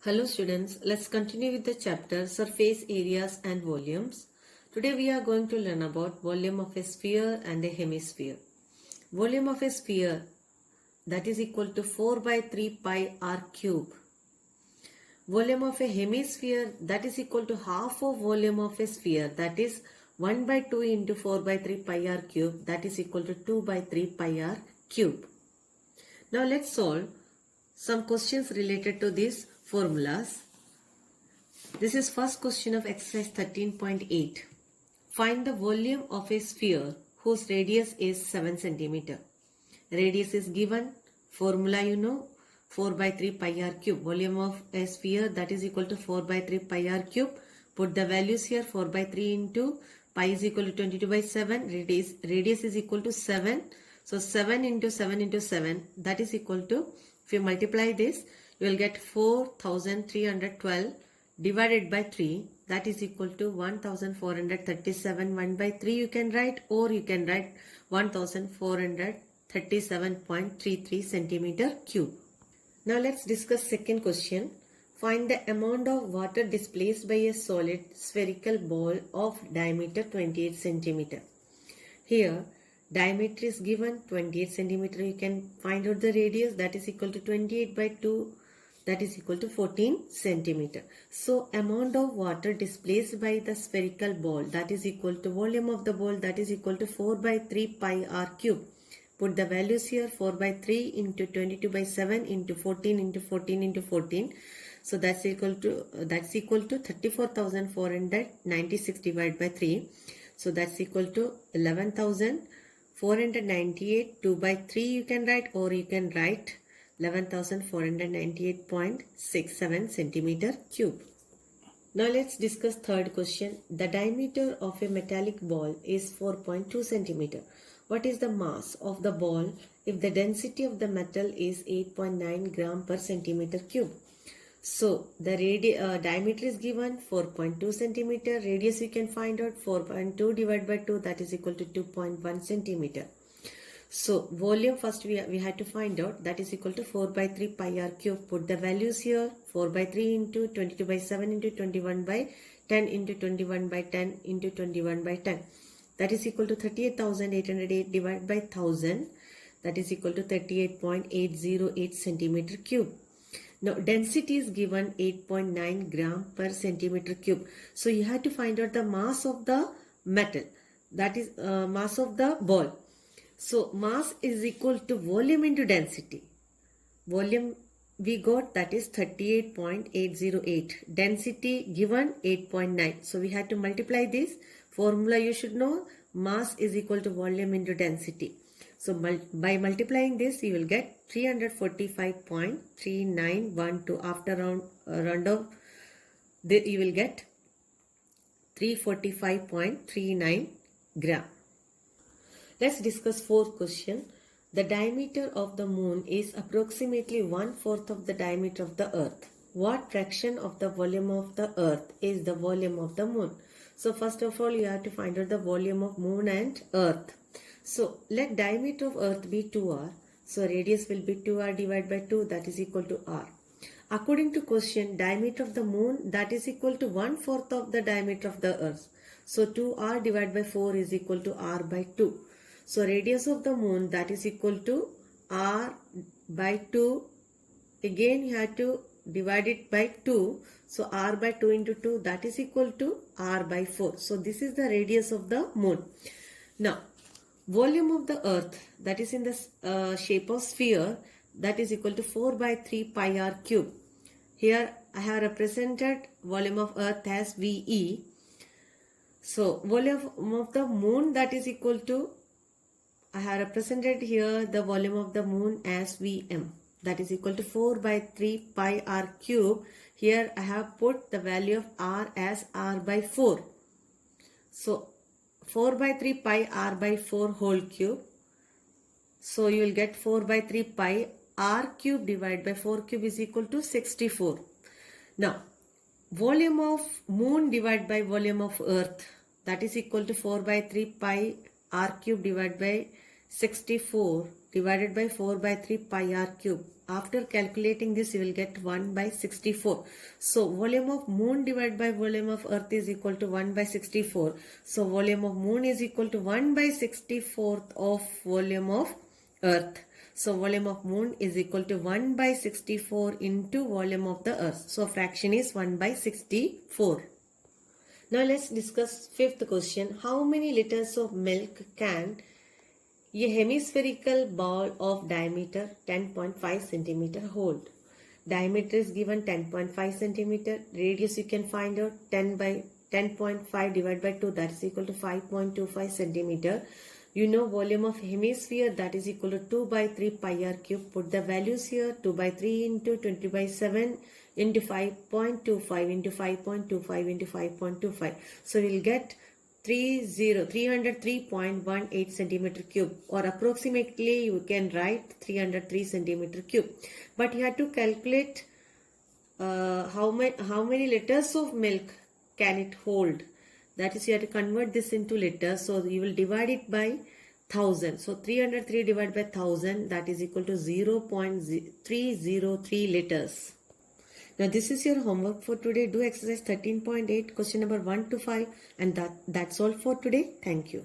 Hello students, let's continue with the chapter Surface Areas and Volumes. Today we are going to learn about volume of a sphere and a hemisphere. Volume of a sphere, that is equal to 4 by 3 pi r cube. Volume of a hemisphere, that is equal to half of volume of a sphere, that is 1 by 2 into 4 by 3 pi r cube, that is equal to 2 by 3 pi r cube. Now let's solve some questions related to these formulas. This is first question of exercise 13.8. Find the volume of a sphere whose radius is 7 cm. Radius is given. Formula you know, 4 by 3 pi r cube. Volume of a sphere, that is equal to 4 by 3 pi r cube. Put the values here. 4 by 3 into pi is equal to 22 by 7. Radius is equal to 7. So 7 into 7, that is equal to, if you multiply this, you will get 4312 divided by 3, that is equal to 1437. 1 by 3 you can write, or you can write 1437.33 centimeter cube. Now let's discuss second question. Find the amount of water displaced by a solid spherical ball of diameter 28 centimeter. Here diameter is given 28 centimeter. You can find out the radius, that is equal to 28 by 2, that is equal to 14 centimeter. So amount of water displaced by the spherical ball, that is equal to volume of the ball, that is equal to 4 by 3 pi r cube. Put the values here. 4 by 3 into 22 by 7 into 14 into 14 into 14. So that's equal to 34,496 divided by 3. So that's equal to 11,498. 2 by 3 you can write, or you can write 11,498.67 centimeter cube. Now let's discuss third question. The diameter of a metallic ball is 4.2 centimeter. What is the mass of the ball if the density of the metal is 8.9 gram per centimeter cube? So the diameter is given 4.2 centimeter. Radius you can find out 4.2 divided by 2, that is equal to 2.1 centimeter. So volume first we had to find out, that is equal to 4 by 3 pi r cube. Put the values here. 4 by 3 into 22 by 7 into 21 by 10 into 21 by 10 into 21 by 10. That is equal to 38,808 divided by 1000. That is equal to 38.808 centimeter cube. Now density is given 8.9 gram per centimeter cube. So you have to find out the mass of the metal, that is mass of the ball. So mass is equal to volume into density. Volume we got, that is 38.808. Density given 8.9. So we had to multiply this. Formula you should know, mass is equal to volume into density. So by multiplying this, you will get 345.3912. After round of, you will get 345.39 gram. Let's discuss fourth question. The diameter of the moon is approximately 1/4 of the diameter of the earth. What fraction of the volume of the earth is the volume of the moon? So first of all, you have to find out the volume of moon and earth. So let diameter of earth be 2r. So radius will be 2r divided by 2, that is equal to r. According to question, diameter of the moon, that is equal to 1/4 of the diameter of the earth. So 2r divided by 4 is equal to r by 2. So radius of the moon, that is equal to r by 2. Again you have to divide it by 2. So r by 2 into 2, that is equal to r by 4. So this is the radius of the moon. Now volume of the earth, that is in the shape of sphere, that is equal to 4 by 3 pi r cube. Here I have represented volume of earth as VE. So volume of the moon, that is equal to, I have represented here the volume of the moon as Vm, that is equal to 4 by 3 pi r cube. Here I have put the value of r as r by 4. So 4 by 3 pi r by 4 whole cube. So you will get 4 by 3 pi r cube divided by 4 cube is equal to 64. Now volume of moon divided by volume of earth, that is equal to 4 by 3 pi r cube divided by 64 divided by 4 by 3 pi r cube. After calculating this, you will get 1 by 64. So volume of moon divided by volume of earth is equal to 1 by 64. So volume of moon is equal to 1 by 64th of volume of earth. So volume of moon is equal to 1 by 64 into volume of the earth. So fraction is 1 by 64. Now let's discuss fifth question. How many liters of milk can a hemispherical ball of diameter 10.5 centimeter hold? Diameter is given 10.5 centimeter. Radius you can find out 10 by 10.5 divided by 2, that is equal to 5.25 centimeter. You know volume of hemisphere, that is equal to 2 by 3 pi r cube. Put the values here. 2 by 3 into 20 by 7 into 5.25 into 5.25 into 5.25. So we'll get 303.18 centimeter cube, or approximately you can write 303 centimeter cube. But you have to calculate how many liters of milk can it hold. That is, you have to convert this into liters. So you will divide it by 1000. So 303 divided by 1000, that is equal to 0.303 liters. Now this is your homework for today. Do exercise 13.8, question number 1 to 5, and that's all for today. Thank you.